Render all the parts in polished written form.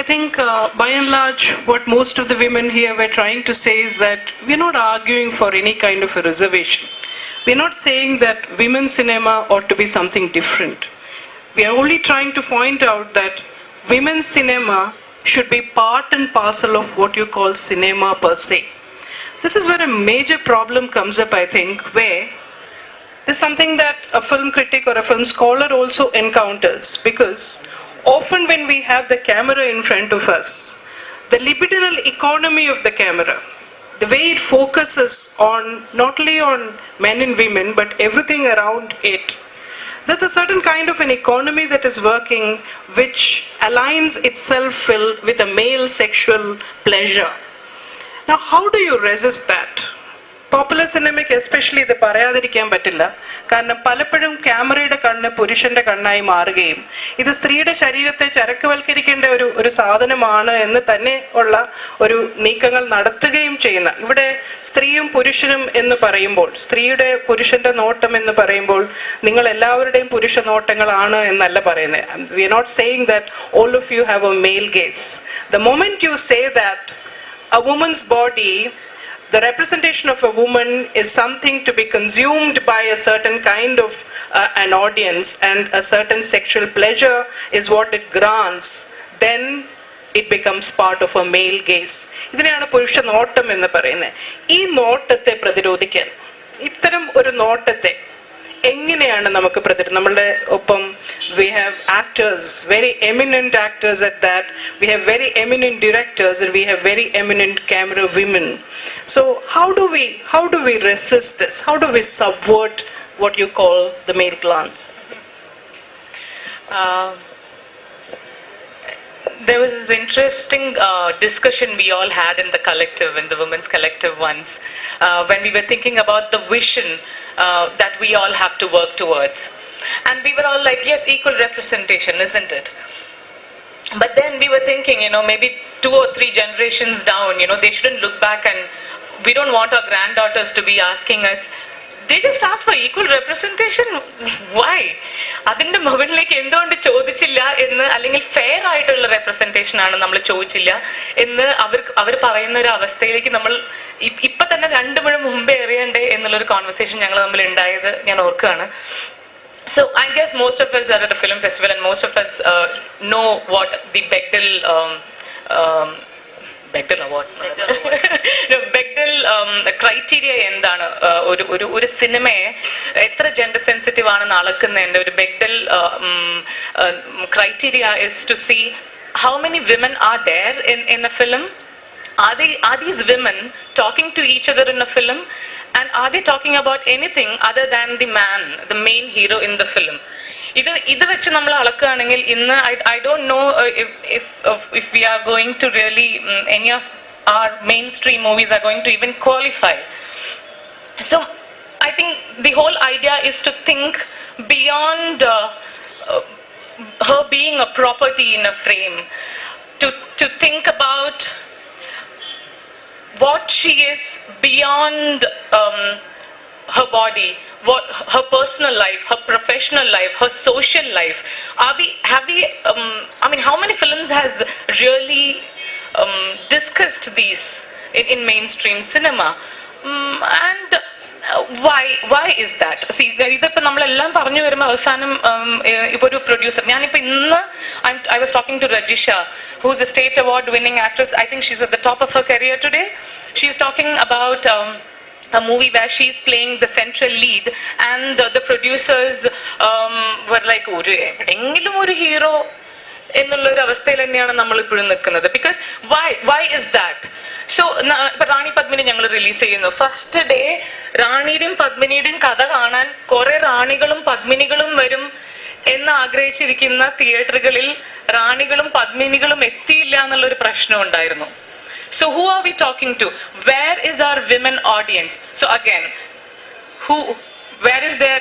I think by and large, what most of the women here were trying to say is that we're not arguing for any kind of a reservation. We're not saying that women's cinema ought to be something different. We are only trying to point out that women's cinema should be part and parcel of what you call cinema per se. This is where a major problem comes up, I think, where there's something that a film critic or a film scholar also encounters, because often when we have the camera in front of us, the libidinal economy of the camera, the way it focuses on not only on men and women but everything around it, there's a certain kind of an economy that is working which aligns itself with a male sexual pleasure. Now, how do you resist that? Popular സിനിമയ്ക്ക് especially ഇത് പറയാതിരിക്കാൻ പറ്റില്ല. കാരണം പലപ്പോഴും ക്യാമറയുടെ കണ്ണ് പുരുഷന്റെ കണ്ണായി മാറുകയും ഇത് സ്ത്രീയുടെ ശരീരത്തെ ചരക്കുവൽക്കരിക്കേണ്ട ഒരു സാധനമാണ് എന്ന് തന്നെ ഉള്ള ഒരു നീക്കങ്ങൾ നടത്തുകയും ചെയ്യുന്ന, ഇവിടെ സ്ത്രീയും പുരുഷനും എന്ന് പറയുമ്പോൾ, സ്ത്രീയുടെ പുരുഷന്റെ നോട്ടം എന്ന് പറയുമ്പോൾ നിങ്ങൾ എല്ലാവരുടെയും പുരുഷ നോട്ടങ്ങളാണ് എന്നല്ല പറയുന്നത്. We are not saying that all of you have a male gaze. The moment you say that a woman's body, the representation of a woman is something to be consumed by a certain kind of an audience, and a certain sexual pleasure is what it grants, then it becomes part of a male gaze. ഇതിനെയാണ് പുരുഷ നോട്ടം എന്ന് പറയുന്നത്. ഈ നോട്ടത്തെ പ്രതിരോധിക്കാൻ, ഇത്തരം ഒരു നോട്ടത്തെ എങ്ങനെയാണ് നമുക്ക് നമ്മളുടെ ഒപ്പം we have actors, very eminent actors at that, we have very eminent directors, and we have very eminent camera women. So how do we resist this? How do we subvert what you call the male glance? There was this interesting discussion we all had in the collective, in the women's collective once, when we were thinking about the vision that we all have to work towards. And we were all like, yes, equal representation, isn't it? But then we were thinking, maybe 2 or 3 generations down, they shouldn't look back, and we don't want our granddaughters to be asking us, they just asked for equal representation. Why? അതിന്റെ മുകളിലേക്ക് എന്തുകൊണ്ട് ചോദിച്ചില്ല എന്ന്, അല്ലെങ്കിൽ fair ആയിട്ടുള്ള representation ആണ് നമ്മൾ ചോദിച്ചില്ല എന്ന് അവർ പറയുന്ന ഒരു അവസ്ഥയിലേക്ക് നമ്മൾ ഇപ്പൊ തന്നെ 2 മണി മുമ്പേ എറിയണ്ടേ എന്നുള്ളൊരു കോൺവെർസേഷൻ ഞങ്ങൾ തമ്മിൽ ഉണ്ടായത് ഞാൻ ഓർക്കുകയാണ്. So I guess most of us are at a film festival, and most of us know what the Bechdel awards, Bechdel criteria എന്താണ്, ഒരു സിനിമയെ എത്ര ജെൻഡർ സെൻസിറ്റീവ് ആണെന്ന് അളക്കുന്നതിന്റെ ഒരു Bechdel criteria is to see how many women are there in a film. Are these women talking to each other in a film, and are they talking about anything other than the man, the main hero in the film? ഇത് വെച്ച് നമ്മൾ അളക്കുകയാണെങ്കിൽ ഇന്ന് I don't know if we are going to really any of our mainstream movies are going to even qualify. So I think the whole idea is to think beyond her being a property in a frame, to think about what she is beyond her body, what her personal life, her professional life, her social life. Have we how many films has really discussed these in mainstream cinema? And why is that? See, ഇതിപ്പോ നമ്മളെല്ലാം പറഞ്ഞു വരുമ്പോൾ അവസാനം ഇപ്പൊ ഒരു producer, ഞാനിപ്പോ ഇന്ന് I was talking to Rajisha, who's a state award winning actress. I think she's at the top of her career today. She's talking about a movie where she's playing the central lead, and the producers were like, എങ്കിലും ഒരു hero എന്നുള്ളൊരു അവസ്ഥയിൽ തന്നെയാണ് നമ്മൾ ഇപ്പോഴും നിൽക്കുന്നത്. Because why is that? So ഇപ്പൊ റാണി പത്മിനി ഞങ്ങൾ റിലീസ് ചെയ്യുന്നു. ഫസ്റ്റ് ഡേ റാണിയുടെയും പത്മിനിയുടെയും കഥ കാണാൻ കുറെ റാണികളും പത്മിനികളും വരും എന്ന് ആഗ്രഹിച്ചിരിക്കുന്ന തിയേറ്ററുകളിൽ റാണികളും പത്മിനികളും എത്തിയില്ല എന്നുള്ളൊരു പ്രശ്നം ഉണ്ടായിരുന്നു. So who are we talking to? Where is our women audience? So again, where is there,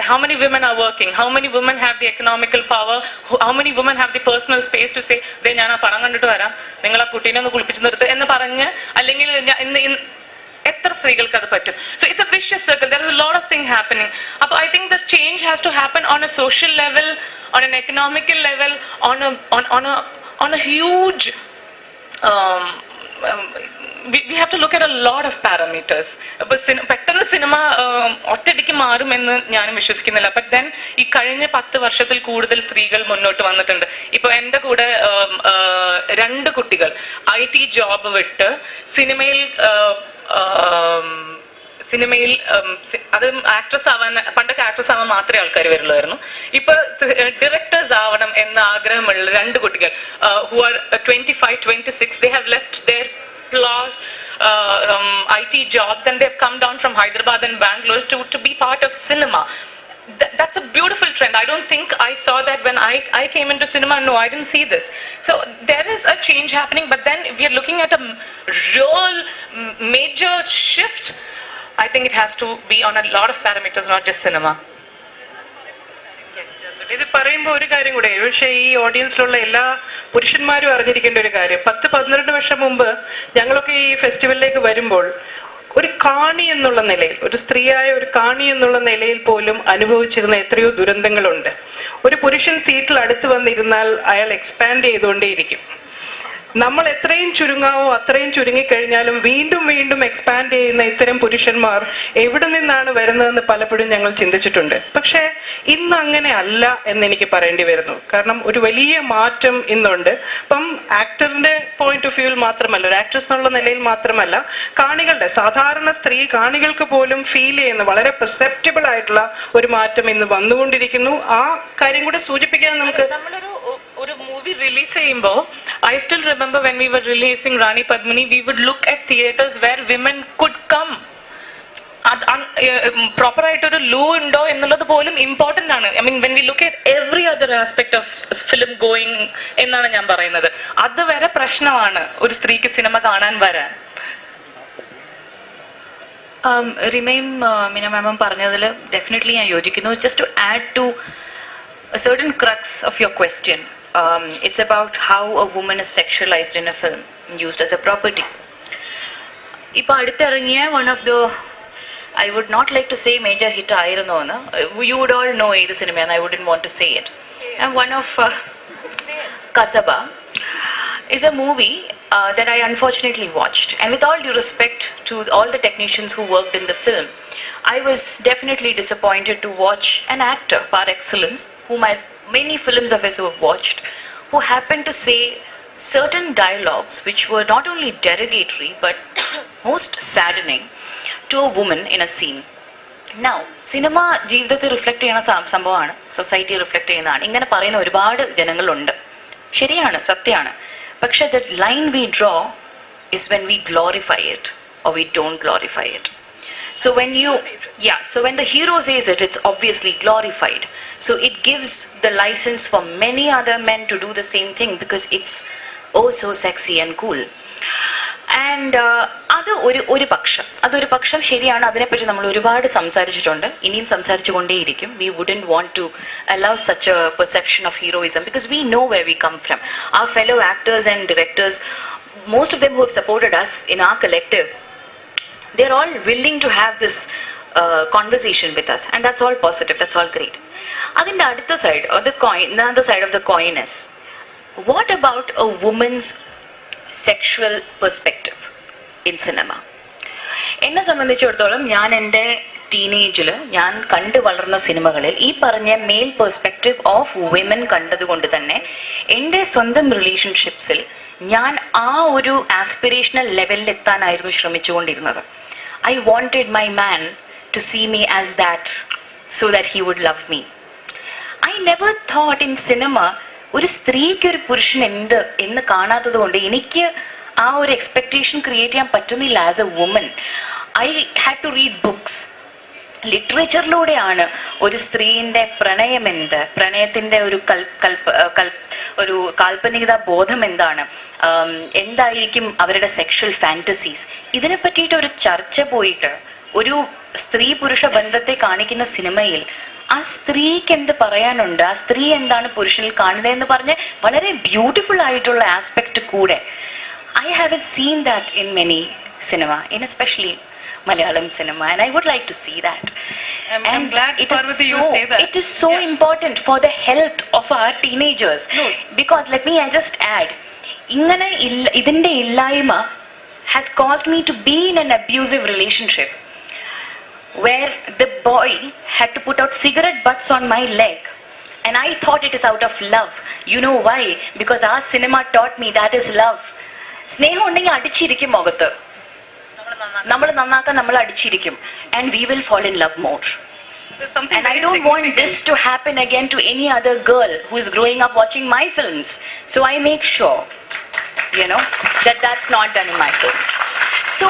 how many women are working? How many women have the economical power? How many women have the personal space to say, "De ഞാൻ ആ പടം കണ്ടിട്ട് വരാം, നിങ്ങൾ ആ കുട്ടീനെ ഒന്ന് കുളിപ്പിച്ച് നിർത്ത്" എന്ന് പറഞ്ഞ്, അല്ലെങ്കിൽ എത്ര സ്ത്രീകൾക്ക് അത് പറ്റും? So it's a vicious circle. There is a lot of things happening. But I think the change has to happen on a social level, on an economical level, on a huge we have to look at a lot of parameters. പെട്ടെന്ന് cinema ഒറ്റയടിക്ക് മാറുമെന്ന് ഞാനും വിശ്വസിക്കുന്നില്ല. But then ഈ കഴിഞ്ഞ 10 വർഷത്തിൽ കൂടുതൽ സ്ത്രീകൾ മുന്നോട്ട് വന്നിട്ടുണ്ട്. ഇപ്പൊ എൻ്റെ കൂടെ 2 കുട്ടികൾ IT ജോബ് വിട്ട് സിനിമയിൽ അത് ആക്ട്രസ് ആവാൻ, പണ്ടൊക്കെ ആക്ട്രസ് ആവാൻ മാത്രമേ ആൾക്കാർ വരുള്ളായിരുന്നു. ഇപ്പൊ ഡയറക്ടേഴ്സ് ആവണം എന്ന ആഗ്രഹമുള്ള 2 കുട്ടികൾ who are 25, 26, they have left their IT jobs and they have come down from Hyderabad and Bangalore to be part of cinema. That's a beautiful trend. I don't think I saw that when I came into cinema. No, I didn't see this. So there is a change happening, but then if we are looking at a real major shift, I think it has to be on a lot of parameters, not just cinema. ഇത് പറയുമ്പോൾ ഒരു കാര്യം കൂടെ, പക്ഷേ ഈ ഓഡിയൻസിലുള്ള എല്ലാ പുരുഷന്മാരും അറിഞ്ഞിരിക്കേണ്ട ഒരു കാര്യം, 10-12 വർഷം മുമ്പ് ഞങ്ങളൊക്കെ ഈ ഫെസ്റ്റിവലിലേക്ക് വരുമ്പോൾ ഒരു കാണി എന്നുള്ള നിലയിൽ, ഒരു സ്ത്രീയായ ഒരു കാണി എന്നുള്ള നിലയിൽ പോലും അനുഭവിച്ചിരുന്ന എത്രയോ ദുരന്തങ്ങളുണ്ട്. ഒരു പുരുഷൻ സീറ്റിൽ അടുത്ത് വന്നിരുന്നാൽ അയാൾ എക്സ്പാൻഡ് ചെയ്തുകൊണ്ടേയിരിക്കും. നമ്മൾ എത്രയും ചുരുങ്ങാവോ അത്രയും ചുരുങ്ങിക്കഴിഞ്ഞാലും വീണ്ടും വീണ്ടും എക്സ്പാൻഡ് ചെയ്യുന്ന ഇത്തരം പുരുഷന്മാർ എവിടെ നിന്നാണ് വരുന്നതെന്ന് പലപ്പോഴും ഞങ്ങൾ ചിന്തിച്ചിട്ടുണ്ട്. പക്ഷേ ഇന്ന് അങ്ങനെ അല്ല എന്നെനിക്ക് പറയേണ്ടി വരുന്നു. കാരണം ഒരു വലിയ മാറ്റം ഇന്നുണ്ട്. ഇപ്പം ആക്ടറിന്റെ പോയിന്റ് ഓഫ് വ്യൂവിൽ മാത്രമല്ല, ഒരു ആക്ട്രസ് എന്നുള്ള നിലയിൽ മാത്രമല്ല, കാണികളുടെ, സാധാരണ സ്ത്രീ കാണികൾക്ക് പോലും ഫീൽ ചെയ്യുന്ന വളരെ പെർസെപ്റ്റബിൾ ആയിട്ടുള്ള ഒരു മാറ്റം ഇന്ന് വന്നുകൊണ്ടിരിക്കുന്നു. ആ കാര്യം കൂടെ സൂചിപ്പിക്കാൻ നമുക്ക് ഒരു മൂവി റിലീസ് ചെയ്യുമ്പോൾ I still remember when we were releasing Rani Padmini, we would look at theaters where women could come. Proper ആയിട്ടൊരു ലോ ഉണ്ടോ എന്നുള്ളത് പോലും ഇമ്പോർട്ടൻ്റ് ആണ്. I mean when we look at every other aspect of film going എന്നാണ് ഞാൻ പറയുന്നത്. അത് വരെ പ്രശ്നമാണ് ഒരു സ്ത്രീക്ക് സിനിമ കാണാൻ വരാൻ. റിമയും മീന മാമും പറഞ്ഞതിൽ ഡെഫിനറ്റ്ലി ഞാൻ യോജിക്കുന്നു. Just to add to a certain crux of your question, it's about how a woman is sexualized in a film, used as a property. ഇപ്പൊ അടുത്തിറങ്ങിയ one of the, I would not like to say major hit ആയിരുന്നു എന്ന്, you would all know ഏത് cinema, and I wouldn't want to say it. And one of Kasaba is a movie that I unfortunately watched, and with all due respect to all the technicians who worked in the film, I was definitely disappointed to watch an actor par excellence, whom many films of his have watched, who happened to say certain dialogues which were not only derogatory but most saddening to a woman in a scene. Now, cinema ജീവിതത്തെ reflect ചെയ്യുന്ന സംഭവമാണ്, society reflect ചെയ്യുന്നതാണ്. ഇങ്ങനെ പറയുന്ന ഒരുപാട് ജനങ്ങളുണ്ട്, ശരിയാണ്, സത്യമാണ്. പക്ഷെ the line we draw is when we glorify it or we don't glorify it. So when when the hero says it, it's obviously glorified. So it gives the license for many other men to do the same thing because it's oh so sexy and cool. And അതൊരു പക്ഷം ശരിയാണ്. അതിനെപ്പറ്റി നമ്മൾ ഒരുപാട് സംസാരിച്ചിട്ടുണ്ട്, ഇനിയും സംസാരിച്ചു കൊണ്ടേയിരിക്കും. We wouldn't want to allow such a perception of heroism because we know where we come from. Our fellow actors and directors, most of them who have supported us in our collective, they're all willing to have this conversation with us, and that's all positive, that's all great. Adinte adutha side of the coin, another side of the coin is, what about a woman's sexual perspective in cinema? എന്നെ സംബന്ധിച്ചിടത്തോളം ഞാൻ എൻ്റെ ടീനേജിൽ ഞാൻ കണ്ടു വളർന്ന സിനിമകളിൽ ഈ പറഞ്ഞ മെയിൽ പെർസ്പെക്റ്റീവ് ഓഫ് വിമൻ കണ്ടതുകൊണ്ട് തന്നെ എൻ്റെ സ്വന്തം റിലേഷൻഷിപ്സിൽ ഞാൻ ആ ഒരു ആസ്പിറേഷണൽ ലെവലിൽ എത്താനായിരുന്നു ശ്രമിച്ചുകൊണ്ടിരുന്നത്. I wanted my man to see me as that so that he would love me. I never thought in cinema ഒരു സ്ത്രീക്ക് ഒരു പുരുഷൻ എന്ന് കാണാത്തത് കൊണ്ട് എനിക്ക് ആ ഒരു എക്സ്പെക്ടേഷൻ ക്രിയേറ്റ് ചെയ്യാൻ പറ്റുന്നില്ല. As a woman I had to read books. ലിറ്ററേച്ചറിലൂടെയാണ് ഒരു സ്ത്രീയുടെ പ്രണയം എന്ത്, പ്രണയത്തിൻ്റെ ഒരു കാൽപ്പനികത ബോധം എന്താണ്, എന്തായിരിക്കും അവരുടെ സെക്ഷൽ ഫാൻറ്റസീസ്, ഇതിനെ പറ്റിയിട്ട് ഒരു ചർച്ച പോയിട്ട് ഒരു സ്ത്രീ പുരുഷ ബന്ധത്തെ കാണിക്കുന്ന സിനിമയിൽ ആ സ്ത്രീക്ക് എന്ത് പറയാനുണ്ട്, ആ സ്ത്രീ എന്താണ് പുരുഷനിൽ കാണുന്നതെന്ന് പറഞ്ഞ് വളരെ ബ്യൂട്ടിഫുൾ ആയിട്ടുള്ള ആസ്പെക്ട് കൂടെ I have seen that in many cinema, in especially Malayalam cinema, and I would like to see that. I'm glad, it is Parvati, you say that. It is so Yeah. important for the health of our teenagers. No. Because let me just add, idinte illayma has caused me to be in an abusive relationship where the boy had to put out cigarette butts on my leg, and I thought it is out of love. You know why? Because our cinema taught me that is love. സ്നേഹം ഉണ്ടെങ്കിൽ അടിച്ചിരിക്കും മുഖത്ത്, നമ്മൾ നന്നാക്കാൻ നമ്മൾ അടിച്ചിരിക്കും, and we will fall in love more. There's something And I very don't want significant. this to happen again to any other girl who is growing up watching my films. So I make sure, that that's not done in my films. So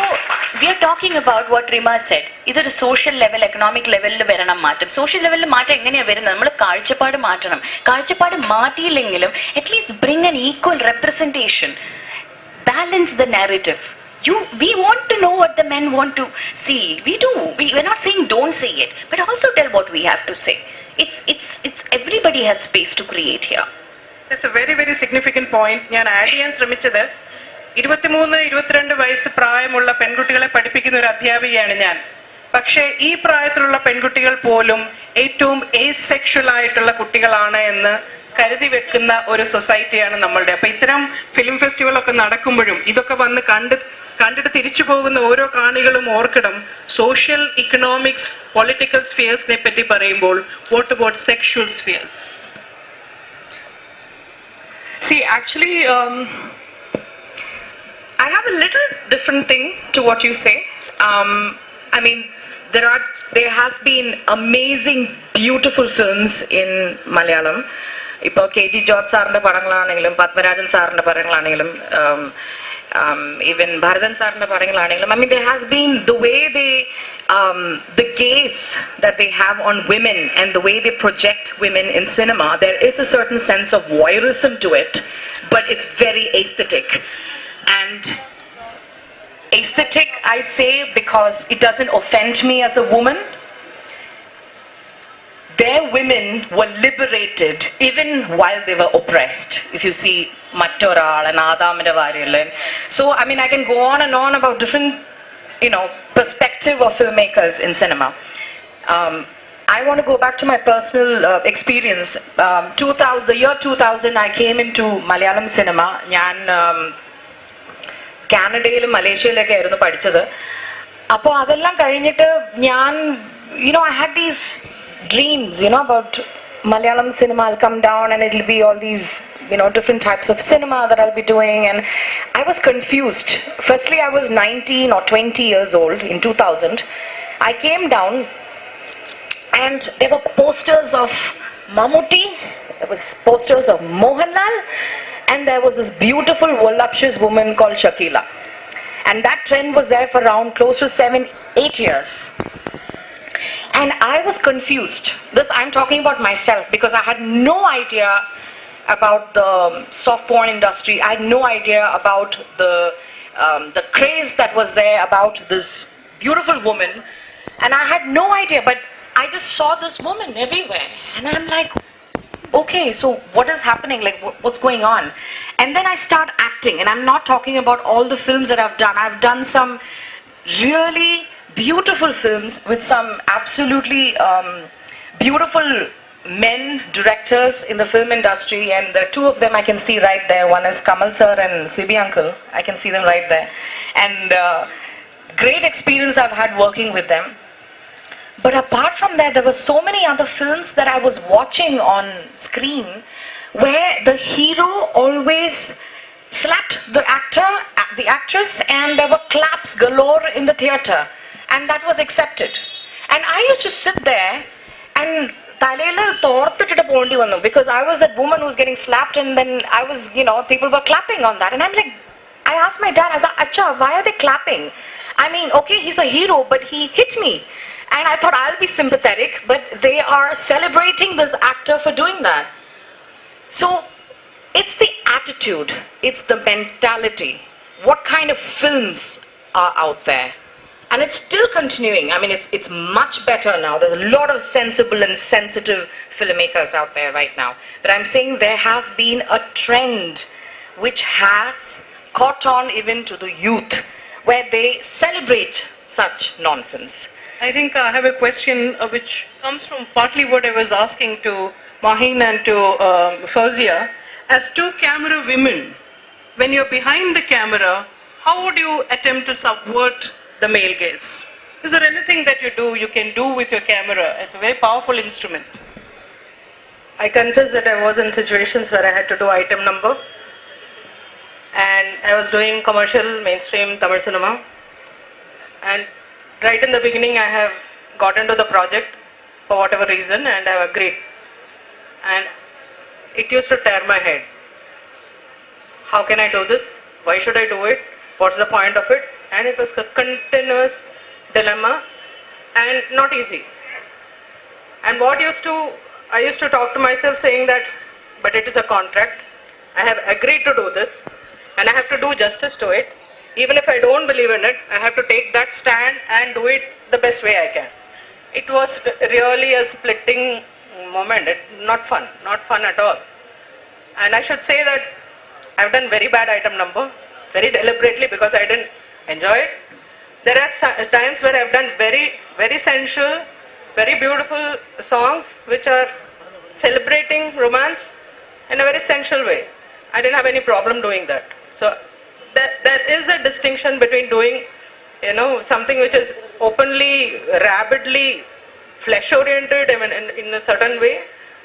we are talking about what Rima said. ഇതൊരു social level, economic ലെവലിൽ വരണം മാറ്റം. Social ലെവലിൽ മാറ്റം എങ്ങനെയാണ് വരുന്നത്? നമ്മൾ കാഴ്ചപ്പാട് മാറ്റണം. കാഴ്ചപ്പാട് മാറ്റിയില്ലെങ്കിലും at least bring an equal representation. Balance the narrative. We want to know what the men want to see. We do. We're not saying don't say it, but also tell what we have to say. It's everybody has space to create here. That's a very, very significant point. ഞാൻ add ചെയ്യാൻ ശ്രമിച്ചത് 23-22 വയസ്സ് പ്രായമുള്ള പെൺകുട്ടികളെ പഠിപ്പിക്കുന്ന ഒരു അധ്യാപികയാണ് ഞാൻ. പക്ഷേ ഈ പ്രായത്തിലുള്ള പെൺകുട്ടികൾ പോലും ഏറ്റവും ഏസെക്ഷൽ ആയിട്ടുള്ള കുട്ടികളാണ് എന്ന് കരുതി വെക്കുന്ന ഒരു സൊസൈറ്റിയാണ് നമ്മളുടെ. അപ്പൊ ഇത്തരം ഫിലിം ഫെസ്റ്റിവലൊക്കെ നടക്കുമ്പോഴും ഇതൊക്കെ വന്ന് കണ്ടിട്ട് തിരിച്ചു പോകുന്ന ഓരോ കാണികളും ഓർക്കണം, സോഷ്യൽ, ഇക്കണോമിക്സ്, പൊളിറ്റിക്കൽ സ്ഫിയേഴ്സിനെ പറ്റി പറയുമ്പോൾ what about sexual spheres? See, actually, I have a little different thing to what you say. I mean, there has been amazing, beautiful films in Malayalam. ഇപ്പോൾ KG ജോർജ് സാറിൻ്റെ പടങ്ങളാണെങ്കിലും പത്മരാജൻ സാറിൻ്റെ പടങ്ങളാണെങ്കിലും even Bharathan സാറിൻ്റെ പടങ്ങളാണെങ്കിലും, I mean, there has been the way the gaze that they have on women and the way they project women in cinema, there is a certain sense of voyeurism to it, but it's very aesthetic. And aesthetic, I say, because it doesn't offend me as a woman. Their women were liberated even while they were oppressed. If you see Mattoral and Adamida Varyalan. So, I mean, I can go on and on about different, perspective of filmmakers in cinema. I want to go back to my personal experience. The year 2000, I came into Malayalam cinema. ഞാൻ കാനഡയിലും മലേഷ്യയിലൊക്കെ ആയിരുന്നു പഠിച്ചത്. അപ്പോൾ അതെല്ലാം കഴിഞ്ഞിട്ട് ഞാൻ, I had these dreams, about Malayalam cinema. I'll come down and it'll be all these, different types of cinema that I'll be doing, and I was confused. Firstly, I was 19 or 20 years old in 2000. I came down and there were posters of Mammootty, there was posters of Mohanlal, and there was this beautiful voluptuous woman called Shakila. And that trend was there for around close to 7-8 years. And I was confused. This I'm talking about myself, because I had no idea about the soft porn industry. I had no idea about the craze that was there about this beautiful woman. And I had no idea, but I just saw this woman everywhere. And I'm like, okay, so what is happening? Like, what's going on? And then I start acting. And I'm not talking about all the films that I've done. I've done some really beautiful films with some absolutely beautiful men directors in the film industry, and the two of them I can see right there. One is Kamal sir and Sibi uncle. I can see them right there, and great experience I've had working with them. But apart from that, there were so many other films that I was watching on screen where the hero always slapped the actress, and there were claps galore in the theater. And that was accepted. And I used to sit there and because I was that woman who was getting slapped, and then I was, people were clapping on that. And I'm like, I asked my dad, I said, Acha, why are they clapping? I mean, okay, he's a hero, but he hit me. And I thought I'll be sympathetic, but they are celebrating this actor for doing that. So it's the attitude, it's the mentality. What kind of films are out there? And it's still continuing. I mean, it's much better now. There's a lot of sensible and sensitive filmmakers out there right now. But I'm saying there has been a trend which has caught on even to the youth, where they celebrate such nonsense. I think I have a question which comes from partly what I was asking to Mahin and to Fauzia. As two camera women, when you're behind the camera, how would you attempt to subvert the male gaze? Is there anything that you can do with your camera? It's a very powerful instrument. I confess that I was in situations where I had to do item number, and I was doing commercial mainstream Tamil cinema, and right in the beginning I have got into the project for whatever reason and I have agreed, and it used to tear my head. How can I do this? Why should I do it? What's the point of it? And it was a continuous dilemma and not easy. And I used to talk to myself saying that, but it is a contract. I have agreed to do this and I have to do justice to it. Even if I don't believe in it, I have to take that stand and do it the best way I can. It was really a splitting moment. Not fun at all. And I should say that I've done very bad item number, very deliberately, because I didn't enjoy it. There are times where I've done very, very sensual, very beautiful songs which are celebrating romance in a very sensual way. I didn't have any problem doing that. So there is a distinction between doing, something which is openly, rabidly, flesh-oriented in a certain way,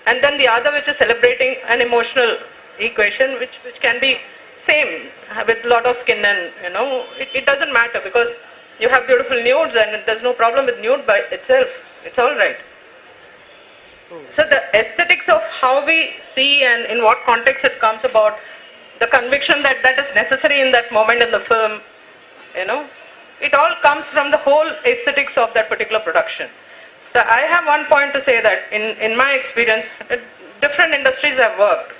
and then the other which is celebrating an emotional equation which can be same with a lot of skin, and it doesn't matter because you have beautiful nudes and there's no problem with nude by itself. It's all right. So the aesthetics of how we see and in what context it comes about, the conviction that is necessary in that moment in the film, it all comes from the whole aesthetics of that particular production. So I have one point to say that in my experience, different industries I've worked,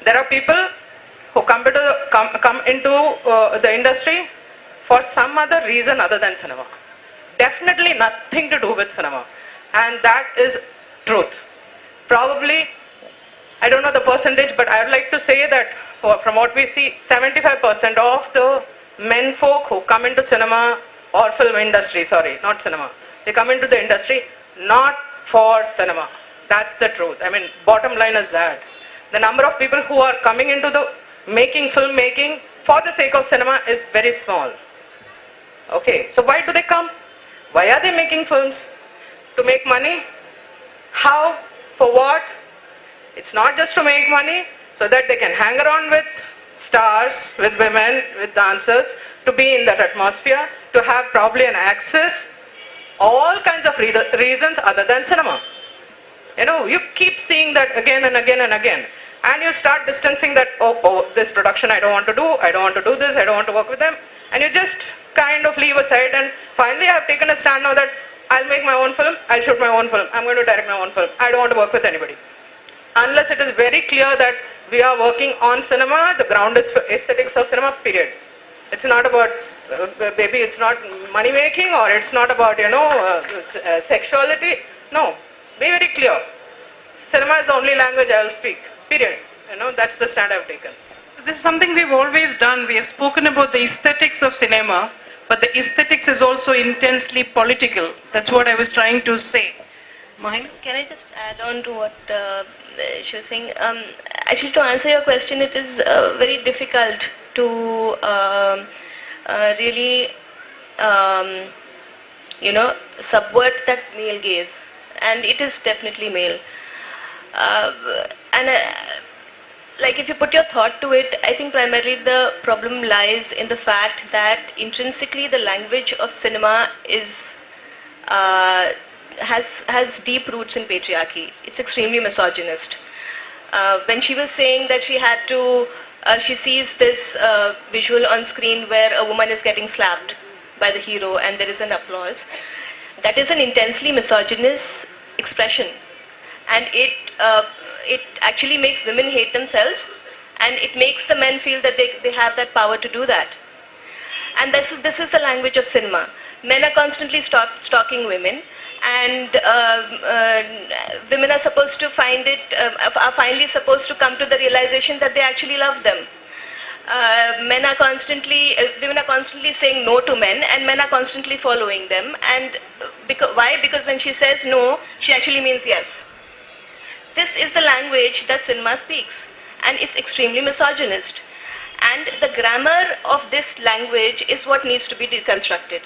there are people who come into the industry for some other reason other than cinema. Definitely nothing to do with cinema. And that is truth. Probably, I don't know the percentage, but I would like to say that from what we see, 75% of the men folk who come into cinema or film industry, sorry, not cinema, they come into the industry not for cinema. That's the truth. I mean, bottom line is that. The number of people who are coming into the filmmaking for the sake of cinema is very small. Okay, so why do they come? Why are they making films? To make money? How? For what? It's not just to make money, so that they can hang around with stars, with women, with dancers, to be in that atmosphere, to have probably an access, all kinds of reasons other than cinema. You keep seeing that again and again and again. And you start distancing that, this production I don't want to do this, I don't want to work with them. And you just kind of leave aside, and finally I've taken a stand now that I'll make my own film, I'll shoot my own film, I'm going to direct my own film. I don't want to work with anybody. Unless it is very clear that we are working on cinema, the ground is for aesthetics of cinema, period. It's not about, baby, it's not money making, or it's not about, sexuality. No, be very clear. Cinema is the only language I will speak, period. That's the stand I've taken. This is something we've always done. We have spoken about the aesthetics of cinema, but the aesthetics is also intensely political. That's what I was trying to say. Mahin? Can I just add on to what she was saying? Actually, to answer your question, it is very difficult to really, subvert that male gaze. And it is definitely male. Like if you put your thought to it, I think primarily the problem lies in the fact that intrinsically the language of cinema is has deep roots in patriarchy. It's extremely misogynist. When she was saying that she had to, she sees this visual on screen where a woman is getting slapped by the hero and there is an applause, that is an intensely misogynist expression, and it actually makes women hate themselves, and it makes the men feel that they have that power to do that. And this is the language of cinema. Men are constantly stalking women, and women are supposed to find it, are finally supposed to come to the realization that they actually love them. women are constantly saying no to men, and men are constantly following them. And why? Because when she says no, she actually means yes. This is the language that cinema speaks, and it's extremely misogynist. And the grammar of this language is what needs to be deconstructed.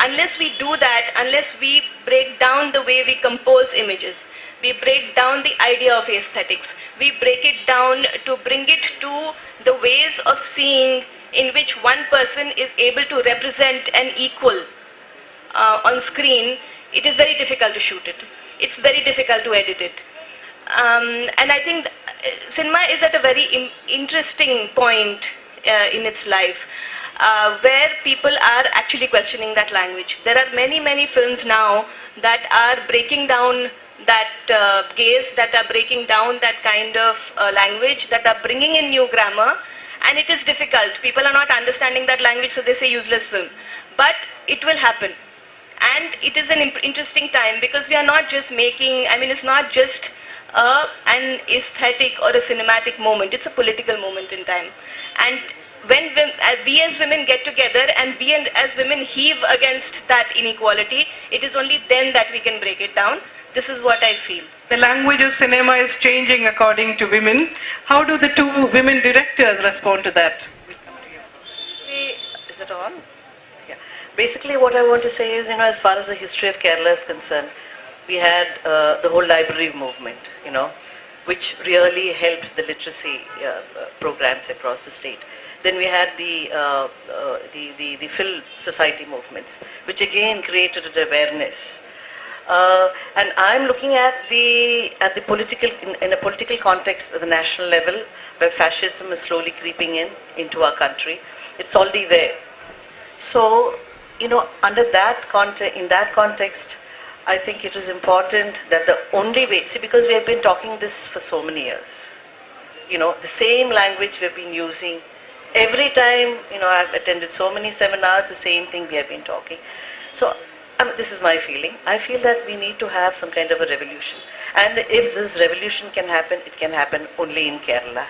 Unless we do that, unless we break down the way we compose images, we break down the idea of aesthetics, we break it down to bring it to the ways of seeing in which one person is able to represent an equal on screen, it is very difficult to shoot it. It's very difficult to edit it. And I think cinema is at a very interesting point in its life, where people are actually questioning that language. There are many, many films now that are breaking down that gaze, that are breaking down that kind of language, that are bringing in new grammar, and it is difficult. People are not understanding that language, so they say useless film. But it will happen. And it is an interesting time, because we are not just making, it's not just an aesthetic or a cinematic moment, it's a political moment in time. And when we as women get together and we as women heave against that inequality, it is only then that we can break it down. This is what I feel. The language of cinema is changing according to women. How do the two women directors respond to that? Is it on? Yeah. Basically, what I want to say is, as far as the history of Kerala is concerned, we had the whole library movement, which really helped the literacy programs across the state. Then we had the film society movements, which again created an awareness. And I'm looking at the political, in a political context at the national level, where fascism is slowly creeping into our country. It's already there. So, under that in that context, I think it is important that the only way, because we have been talking this for so many years, the same language we have been using every time, I've attended so many seminars, the same thing we have been talking. So, this is my feeling. I feel that we need to have some kind of a revolution. And if this revolution can happen, it can happen only in Kerala.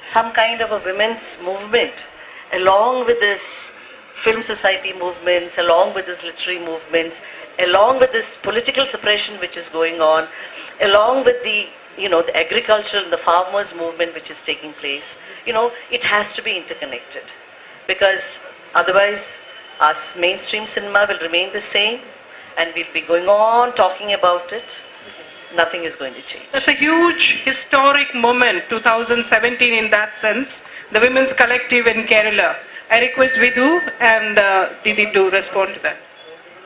Some kind of a women's movement, along with this film society movements, along with this literary movements, along with this political suppression which is going on, along with the the agricultural and the farmers movement which is taking place, it has to be interconnected. Because otherwise, our mainstream cinema will remain the same, and we'll be going on talking about it. Nothing is going to change. That's a huge historic moment, 2017 in that sense, the Women's Collective in Kerala. I request Vidhu and Didi to respond to that.